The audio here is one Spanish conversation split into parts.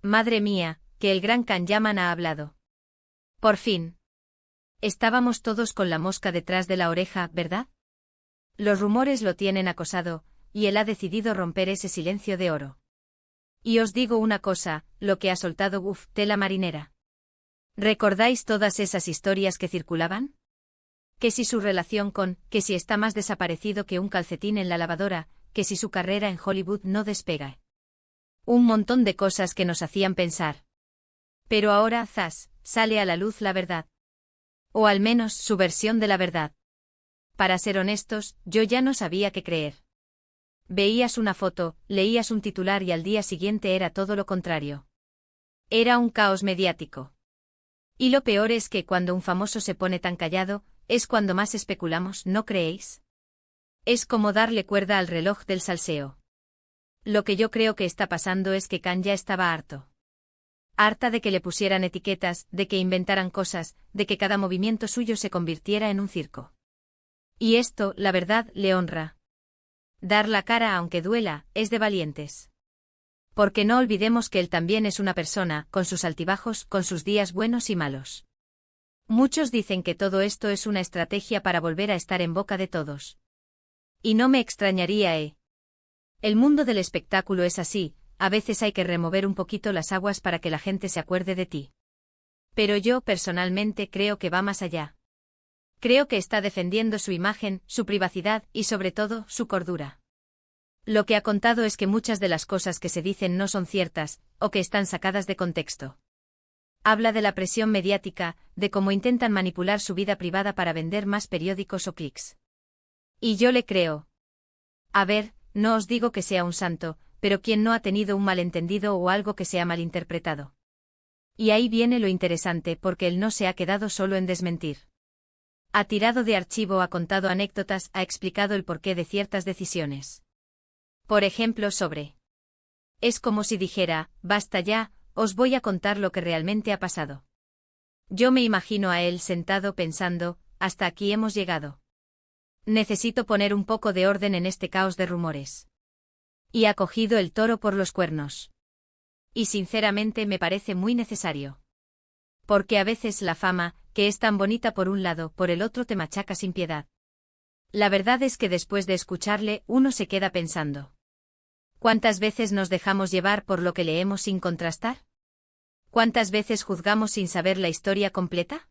Madre mía, que el gran Can Yaman ha hablado. Por fin. Estábamos todos con la mosca detrás de la oreja, ¿verdad? Los rumores lo tienen acosado, y él ha decidido romper ese silencio de oro. Y os digo una cosa, lo que ha soltado tela marinera. ¿Recordáis todas esas historias que circulaban? Que si su relación que si está más desaparecido que un calcetín en la lavadora, que si su carrera en Hollywood no despega. Un montón de cosas que nos hacían pensar. Pero ahora, zas, sale a la luz la verdad. O al menos su versión de la verdad. Para ser honestos, yo ya no sabía qué creer. Veías una foto, leías un titular y al día siguiente era todo lo contrario. Era un caos mediático. Y lo peor es que cuando un famoso se pone tan callado, es cuando más especulamos, ¿no creéis? Es como darle cuerda al reloj del salseo. Lo que yo creo que está pasando es que Can ya estaba harto. Harta de que le pusieran etiquetas, de que inventaran cosas, de que cada movimiento suyo se convirtiera en un circo. Y esto, la verdad, le honra. Dar la cara aunque duela, es de valientes. Porque no olvidemos que él también es una persona, con sus altibajos, con sus días buenos y malos. Muchos dicen que todo esto es una estrategia para volver a estar en boca de todos. Y no me extrañaría, El mundo del espectáculo es así, a veces hay que remover un poquito las aguas para que la gente se acuerde de ti. Pero yo, personalmente, creo que va más allá. Creo que está defendiendo su imagen, su privacidad y, sobre todo, su cordura. Lo que ha contado es que muchas de las cosas que se dicen no son ciertas, o que están sacadas de contexto. Habla de la presión mediática, de cómo intentan manipular su vida privada para vender más periódicos o clics. Y yo le creo. A ver, no os digo que sea un santo, pero ¿quién no ha tenido un malentendido o algo que sea malinterpretado? Y ahí viene lo interesante porque él no se ha quedado solo en desmentir. Ha tirado de archivo, ha contado anécdotas, ha explicado el porqué de ciertas decisiones. Por ejemplo, Es como si dijera, basta ya, os voy a contar lo que realmente ha pasado. Yo me imagino a él sentado pensando, hasta aquí hemos llegado. Necesito poner un poco de orden en este caos de rumores. Y ha cogido el toro por los cuernos. Y sinceramente me parece muy necesario. Porque a veces la fama, que es tan bonita por un lado, por el otro te machaca sin piedad. La verdad es que después de escucharle, uno se queda pensando. ¿Cuántas veces nos dejamos llevar por lo que leemos sin contrastar? ¿Cuántas veces juzgamos sin saber la historia completa?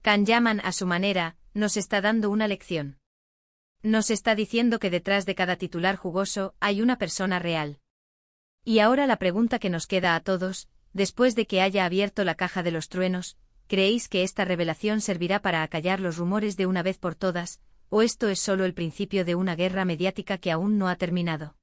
Can Yaman, a su manera, nos está dando una lección. Nos está diciendo que detrás de cada titular jugoso hay una persona real. Y ahora la pregunta que nos queda a todos, después de que haya abierto la caja de los truenos, ¿creéis que esta revelación servirá para acallar los rumores de una vez por todas, o esto es solo el principio de una guerra mediática que aún no ha terminado?